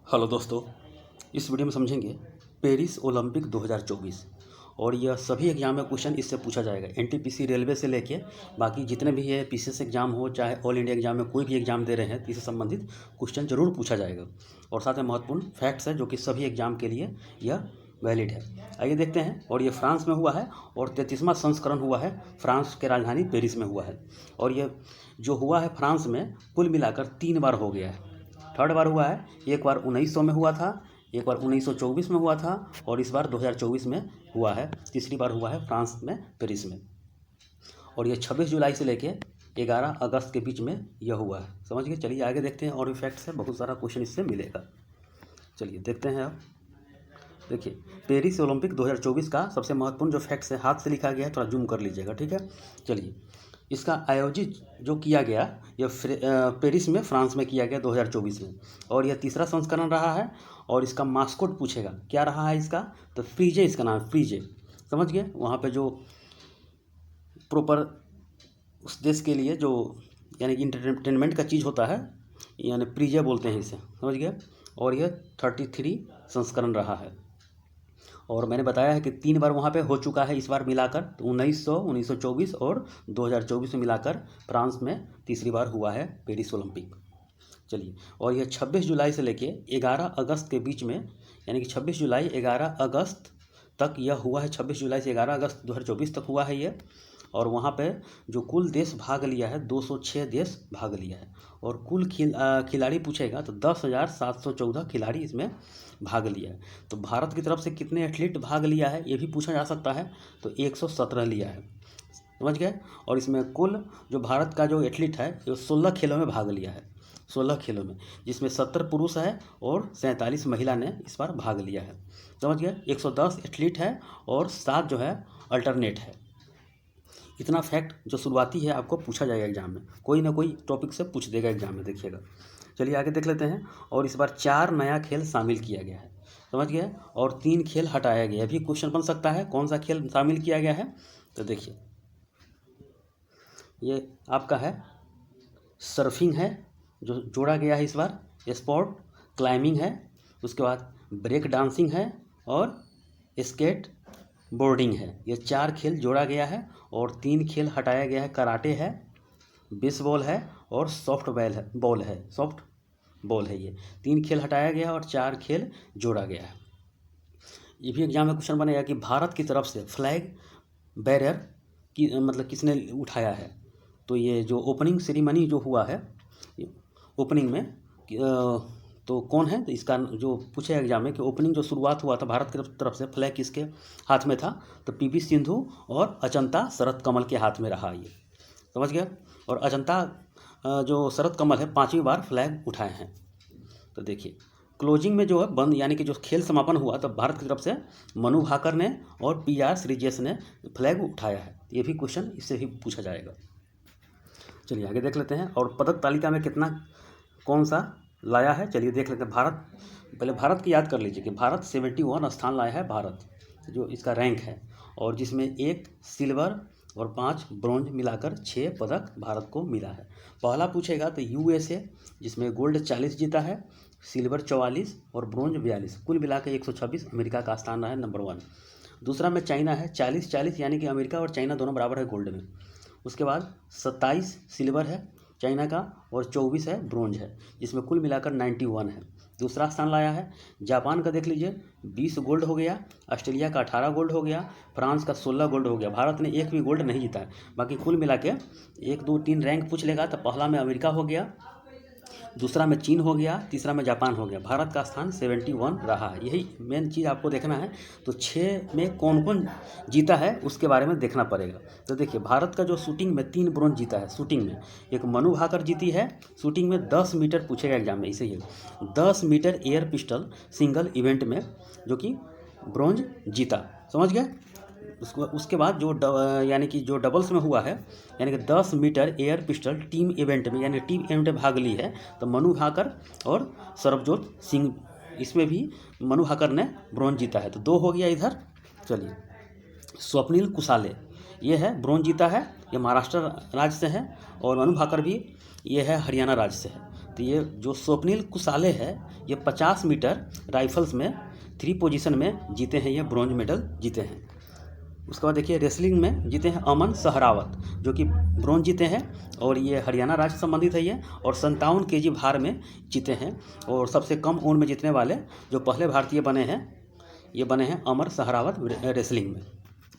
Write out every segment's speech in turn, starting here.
Hello दोस्तों, इस video में समझेंगे पेरिस ओलंपिक 2024 और यह सभी एग्जाम में क्वेश्चन इससे पूछा जाएगा। एनटीपीसी रेलवे से लेके बाकी जितने भी है पीसीएस एग्जाम हो चाहे ऑल इंडिया एग्जाम में कोई भी एग्जाम दे रहे हैं तो इससे संबंधित क्वेश्चन जरूर पूछा जाएगा और साथ में महत्वपूर्ण फैक्ट्स है जो कि सभी एग्जाम के लिए यह वैलिड है। आइए देखते हैं। और ये फ्रांस में हुआ है और 33वां संस्करण हुआ है, फ्रांस के राजधानी पेरिस में हुआ है। और ये जो हुआ है फ्रांस में कुल मिलाकर 3 बार हो गया है। थर्ड बार हुआ है, एक बार 1900 में हुआ था, एक बार 1924 में हुआ था और इस बार 2024 में हुआ है। तीसरी बार हुआ है फ्रांस में पेरिस में। और ये 26 जुलाई से लेके 11 अगस्त के बीच में यह हुआ है। समझ गए। चलिए आगे देखते हैं और भी फैक्ट्स है, बहुत सारा क्वेश्चन इससे मिलेगा। चलिए देखते हैं। अब देखिए पेरिस ओलंपिक 2024 का सबसे महत्वपूर्ण जो फैक्ट्स है, हाथ से लिखा गया है, थोड़ा जूम कर लीजिएगा, ठीक है। चलिए इसका आयोजित जो किया गया यह पेरिस में फ्रांस में किया गया 2024 में और यह तीसरा संस्करण रहा है। और इसका मास्कोट पूछेगा क्या रहा है इसका, तो फ्रीजे इसका नाम है, फ्रीजे। समझ गए। वहाँ पे जो प्रॉपर उस देश के लिए जो यानी कि इंटरटेनमेंट का चीज़ होता है यानी प्रीजे बोलते हैं इसे। समझ गए। और यह 33 संस्करण रहा है और मैंने बताया है कि 3 बार वहाँ पे हो चुका है इस बार मिलाकर, तो 1900, 1924 और 2024 में मिलाकर फ्रांस में तीसरी बार हुआ है पेरिस ओलंपिक। चलिए और यह 26 जुलाई से लेके 11 अगस्त के बीच में, यानी कि 26 जुलाई 11 अगस्त तक यह हुआ है। 26 जुलाई से 11 अगस्त 2024 तक हुआ है ये। और वहाँ पे जो कुल देश भाग लिया है 206 देश भाग लिया है और कुल खिलाड़ी पूछेगा तो 10,714 खिलाड़ी इसमें भाग लिया है। तो भारत की तरफ से कितने एथलीट भाग लिया है ये भी पूछा जा सकता है, तो 117 लिया है। समझ गए। और इसमें कुल जो भारत का जो एथलीट है वो 16 खेलों में भाग लिया है, 16 खेलों में, जिसमें 70 पुरुष है और 47 महिला ने इस बार भाग लिया है। समझ गए। 110 एथलीट है और 7 जो है अल्टरनेट है। इतना फैक्ट जो शुरुआती है आपको पूछा जाएगा एग्जाम में, कोई ना कोई टॉपिक से पूछ देगा एग्जाम में, देखिएगा। चलिए आगे देख लेते हैं। और इस बार 4 नया खेल शामिल किया गया है। समझ गए। और 3 खेल हटाया गया है। अभी क्वेश्चन बन सकता है कौन सा खेल शामिल किया गया है, तो देखिए ये आपका है सर्फिंग है जो जोड़ा गया है इस बार, स्पोर्ट क्लाइंबिंग है, उसके बाद ब्रेक डांसिंग है और स्केट बोर्डिंग है। ये 4 खेल जोड़ा गया है और 3 खेल हटाया गया है। कराटे है, बेसबॉल है और सॉफ्ट बॉल है। ये 3 खेल हटाया गया और 4 खेल जोड़ा गया है। ये भी एग्जाम में क्वेश्चन बनेगा कि भारत की तरफ से फ्लैग बैरियर की मतलब किसने उठाया है। तो ये जो ओपनिंग सेरेमनी जो हुआ है ओपनिंग में तो कौन है, तो इसका जो पूछे एग्जाम में कि ओपनिंग जो शुरुआत हुआ था भारत की तरफ से फ्लैग किसके हाथ में था, तो पीवी सिंधु और अजंता शरत कमल के हाथ में रहा ये। समझ गया। और अजंता जो शरत कमल है 5वीं बार फ्लैग उठाए हैं। तो देखिए क्लोजिंग में जो है बंद यानी कि जो खेल समापन हुआ तब भारत की तरफ से मनु भाकर ने और PR श्रीजेश ने फ्लैग उठाया है। ये भी क्वेश्चन इससे भी पूछा जाएगा। चलिए आगे देख लेते हैं। और पदक तालिका में कितना कौन सा लाया है, चलिए देख लेते हैं। भारत, पहले भारत की याद कर लीजिए कि भारत 71 स्थान लाया है भारत, जो इसका रैंक है। और जिसमें 1 सिल्वर और 5 ब्रॉन्ज मिलाकर 6 पदक भारत को मिला है। पहला पूछेगा तो USA जिसमें गोल्ड 40 जीता है, सिल्वर 44 और ब्रॉन्ज 42, कुल मिलाकर 126 अमेरिका का स्थान रहा है नंबर 1। दूसरा में चाइना है 40-40 यानी कि अमेरिका और चाइना दोनों बराबर है गोल्ड में। उसके बाद 27 सिल्वर है चाइना का और 24 है ब्रोंज है, जिसमें कुल मिलाकर 91 है। दूसरा स्थान लाया है। जापान का देख लीजिए 20 गोल्ड हो गया, ऑस्ट्रेलिया का 18 गोल्ड हो गया, फ्रांस का 16 गोल्ड हो गया। भारत ने एक भी गोल्ड नहीं जीता है। बाकी कुल मिला के 1, 2, 3 रैंक पूछ लेगा तो पहला में अमेरिका हो गया, दूसरा में चीन हो गया, तीसरा में जापान हो गया। भारत का स्थान 71 रहा है। यही मेन चीज़ आपको देखना है। तो 6 में कौन कौन जीता है उसके बारे में देखना पड़ेगा। तो देखिए भारत का जो शूटिंग में 3 ब्रॉन्ज जीता है। शूटिंग में एक मनु भाकर जीती है, शूटिंग में 10 मीटर पूछेगा एग्जाम में, इसे ही 10 metre air pistol single event में जो कि ब्रॉन्ज जीता। समझ गए। उसके बाद जो यानी कि जो डबल्स में हुआ है यानी कि 10 metre air pistol team event में यानी टीम इवेंट में भाग ली है, तो मनु भाकर और सरबजोत सिंह, इसमें भी मनु भाकर ने ब्रॉन्ज जीता है। तो 2 हो गया इधर। चलिए स्वप्निल कुसाले ये है ब्रॉन्ज जीता है, ये महाराष्ट्र राज्य से है और मनु भाकर भी ये है हरियाणा राज्य से है। तो ये जो स्वप्निल कुसाले है ये 50 मीटर राइफल्स में 3 पोजीशन में जीते हैं, ये ब्रॉन्ज मेडल जीते हैं। उसके बाद देखिए रेसलिंग में जीते हैं अमन सहरावत जो कि ब्रॉन्ज जीते हैं, और ये हरियाणा राज्य से संबंधित है ये, और 57 kg भार में जीते हैं। और सबसे कम उम्र में जीतने वाले जो पहले भारतीय बने हैं ये बने हैं अमर सहरावत रेसलिंग में।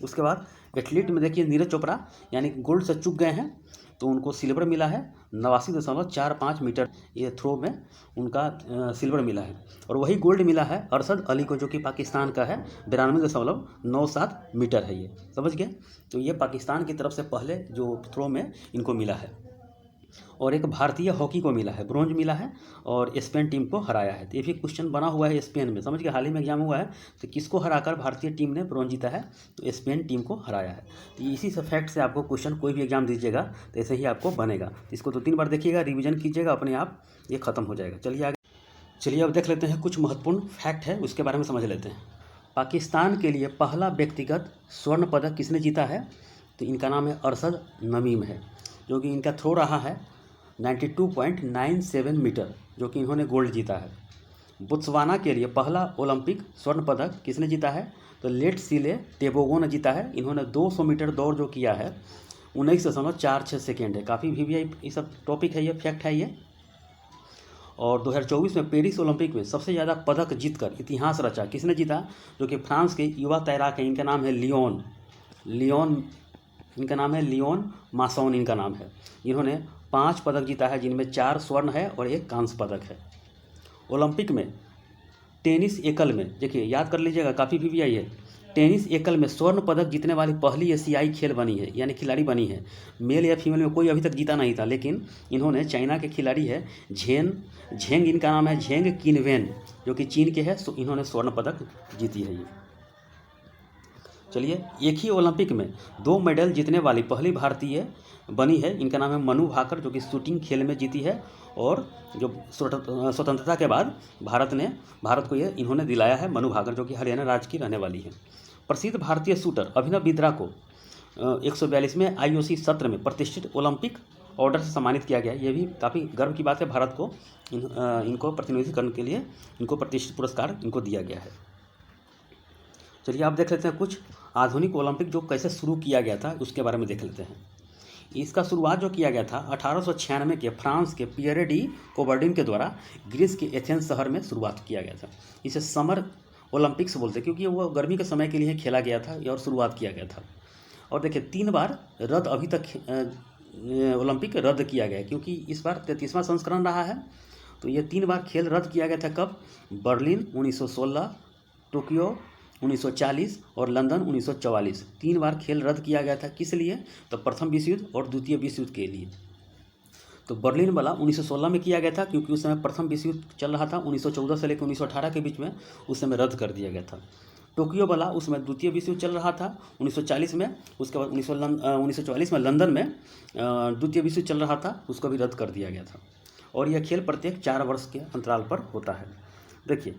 उसके बाद एथलीट में देखिए नीरज चोपड़ा यानी कि गोल्ड से चूक गए हैं, तो उनको सिल्वर मिला है 89.45 मीटर ये थ्रो में उनका सिल्वर मिला है। और वही गोल्ड मिला है अरशद अली को जो कि पाकिस्तान का है 92.97 मीटर है ये, समझ गए। तो ये पाकिस्तान की तरफ से पहले जो थ्रो में इनको मिला है। और एक भारतीय हॉकी को मिला है ब्रॉन्ज मिला है, और स्पेन टीम को हराया है। तो ये भी क्वेश्चन बना हुआ है स्पेन में, समझ के हाल ही में एग्जाम हुआ है, तो किसको हराकर भारतीय टीम ने ब्रॉन्ज जीता है, तो स्पेन टीम को हराया है। तो इसी से फैक्ट से आपको क्वेश्चन कोई भी एग्जाम दीजिएगा तो ऐसे ही आपको बनेगा। तो इसको 2-3 बार देखिएगा, रिविजन कीजिएगा, अपने आप ये खत्म हो जाएगा। चलिए अब देख लेते हैं कुछ महत्वपूर्ण फैक्ट है उसके बारे में समझ लेते हैं। पाकिस्तान के लिए पहला व्यक्तिगत स्वर्ण पदक किसने जीता है, तो इनका नाम है अरशद नमीम है, जो कि इनका थ्रो रहा है 92.97 मीटर जो कि इन्होंने गोल्ड जीता है। बोत्सवाना के लिए पहला ओलंपिक स्वर्ण पदक किसने जीता है, तो लेट सीले टेबोगो ने जीता है। इन्होंने 200 मीटर दौड़ जो किया है 19.46 सेकेंड है। काफ़ी भी ये सब टॉपिक है, ये फैक्ट है ये। और 2024 में पेरिस ओलंपिक में सबसे ज़्यादा पदक जीतकर इतिहास रचा किसने जीता, जो कि फ्रांस के युवा तैराक हैं, इनका नाम है इनका नाम है लियोन मासौन इनका नाम है। इन्होंने 5 पदक जीता है, जिनमें 4 स्वर्ण है और 1 कांस्य पदक है। ओलंपिक में टेनिस एकल में देखिए याद कर लीजिएगा, काफ़ी भी आई है, टेनिस एकल में स्वर्ण पदक जीतने वाली पहली एशियाई खेल बनी है, यानी खिलाड़ी बनी है। मेल या फीमेल में कोई अभी तक जीता नहीं था, लेकिन इन्होंने चाइना के खिलाड़ी है झेंग इनका नाम है, झेंग किनवेन जो कि चीन के है, इन्होंने स्वर्ण पदक जीती है ये। चलिए एक ही ओलंपिक में 2 मेडल जीतने वाली पहली भारतीय बनी है, इनका नाम है मनु भाकर जो कि शूटिंग खेल में जीती है। और जो स्वतंत्रता के बाद भारत को ये इन्होंने दिलाया है, मनु भाकर जो कि हरियाणा राज्य की रहने वाली है। प्रसिद्ध भारतीय शूटर अभिनव बिंद्रा को 142वें IOC सत्र में प्रतिष्ठित ओलंपिक ऑर्डर से सम्मानित किया गया। ये भी काफ़ी गर्व की बात है, भारत को इनको प्रतिनिधित्व करने के लिए इनको प्रतिष्ठित पुरस्कार इनको दिया गया है। चलिए आप देख लेते हैं कुछ आधुनिक ओलंपिक जो कैसे शुरू किया गया था उसके बारे में देख लेते हैं। इसका शुरुआत जो किया गया था 1896 के फ्रांस के पियरे डी कोबर्डिन के द्वारा ग्रीस के एथेंस शहर में शुरुआत किया गया था। इसे समर ओलंपिक्स बोलते क्योंकि वो गर्मी के समय के लिए खेला गया था और शुरुआत किया गया था। और देखिए 3 बार रद्द अभी तक ओलंपिक रद्द किया गया क्योंकि इस बार 33वां संस्करण रहा है। तो ये 3 बार खेल रद्द किया गया था। कब? बर्लिन 1916, टोक्यो 1940 और लंदन 1944। 3 बार खेल रद्द किया गया था। किस लिए? तो प्रथम विश्व युद्ध और द्वितीय विश्व युद्ध के लिए। तो बर्लिन वाला 1916 में किया गया था क्योंकि उस समय प्रथम विश्व युद्ध चल रहा था 1914 से लेकर 1918 के बीच में, उस समय रद्द कर दिया गया था। टोक्यो वाला उसमें द्वितीय विश्व युद्ध चल रहा था 1940 में, उसके बाद 1944 में लंदन में द्वितीय विश्व युद्ध चल रहा था, उसको भी रद्द कर दिया गया था। और यह खेल प्रत्येक 4 वर्ष के अंतराल पर होता है। देखिए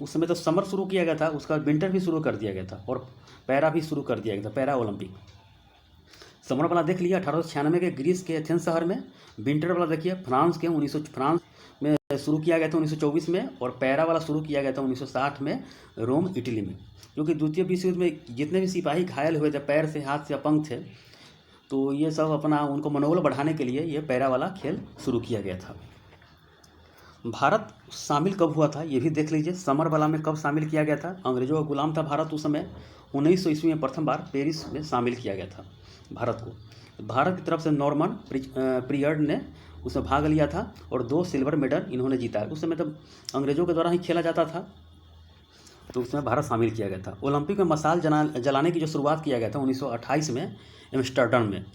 उस समय तो समर शुरू किया गया था, उसका विंटर भी शुरू कर दिया गया था और पैरा भी शुरू कर दिया गया था, पैरा ओलंपिक। समर वाला देख लिया 1896 के ग्रीस के एथेंस शहर में। विंटर वाला देखिए फ्रांस में शुरू किया गया था 1924 में, और पैरा वाला शुरू किया गया था 1960 में रोम इटली में। क्योंकि द्वितीय विश्व युद्ध में जितने भी सिपाही घायल हुए थे, पैर से हाथ से अपंग थे, तो ये सब अपना उनको मनोबल बढ़ाने के लिए ये पैरा वाला खेल शुरू किया गया था। भारत शामिल कब हुआ था ये भी देख लीजिए। समर वाला में कब शामिल किया गया था? अंग्रेजों का गुलाम था भारत उस समय। 1900 ईस्वी में प्रथम बार पेरिस में शामिल किया गया था भारत को। भारत की तरफ से नॉर्मन प्रियर्ड ने उसमें भाग लिया था और 2 सिल्वर मेडल इन्होंने जीता है। उस समय तब अंग्रेजों के द्वारा ही खेला जाता था, तो उसमें भारत शामिल किया गया था। ओलंपिक में मशाल जलाने की जो शुरुआत किया गया था 1928 में एम्स्टर्डम में,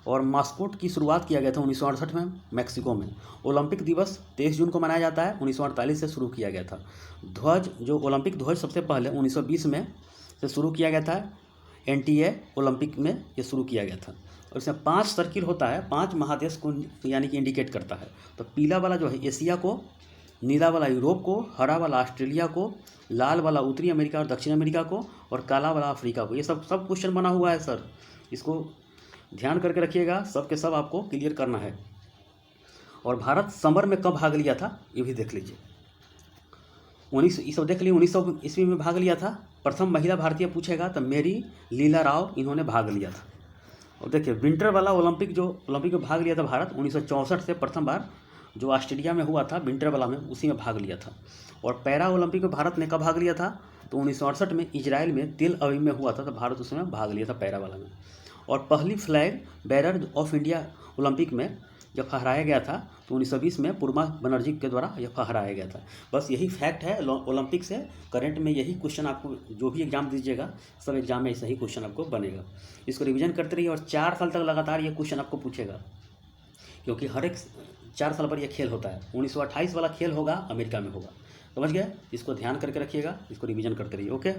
और मास्कोट की शुरुआत किया गया था 1968 में मैक्सिको में। ओलंपिक दिवस 23 जून को मनाया जाता है, 1948 से शुरू किया गया था। ध्वज जो ओलंपिक ध्वज सबसे पहले 1920 में से शुरू किया गया था, एनटीए ओलंपिक में ये शुरू किया गया था। और इसमें 5 सर्किल होता है, 5 महादेश को यानी कि इंडिकेट करता है। तो पीला वाला जो है एशिया को, नीला वाला यूरोप को, हरा वाला ऑस्ट्रेलिया को, लाल वाला उत्तरी अमेरिका और दक्षिण अमेरिका को, और काला वाला अफ्रीका को। ये सब क्वेश्चन बना हुआ है सर, इसको ध्यान करके रखिएगा, सब के सब आपको क्लियर करना है। और भारत समर में कब भाग लिया था ये भी देख लीजिए। 1900 ईस्वी में भाग लिया था। प्रथम महिला भारतीय पूछेगा तो मेरी लीला राव इन्होंने भाग लिया था। और देखिए विंटर वाला ओलंपिक में भाग लिया था भारत 1964 से प्रथम बार, जो ऑस्ट्रेलिया में हुआ था विंटर वाला में, उसी में भाग लिया था। और पैरा ओलंपिक में भारत ने कब भाग लिया था तो 1968 में इजराइल में तेल अवीव में हुआ था, तो भारत उसमें भाग लिया था पैरा वाला में। और पहली flag bearer of India Olympic में जब फहराया गया था तो 1920 में पूर्मा बनर्जी के द्वारा यह फहराया गया था। बस यही फैक्ट है ओलंपिक से करंट में, यही क्वेश्चन आपको जो भी एग्जाम दीजिएगा सब एग्जाम में ऐसा ही क्वेश्चन आपको बनेगा। इसको रिवीजन करते रहिए और 4 साल तक लगातार ये क्वेश्चन आपको पूछेगा, क्योंकि हर एक 4 साल पर यह खेल होता है। 1928 वाला खेल होगा अमेरिका में होगा, समझ गए। इसको ध्यान करके रखिएगा, इसको रिवीजन करते रहिए। ओके।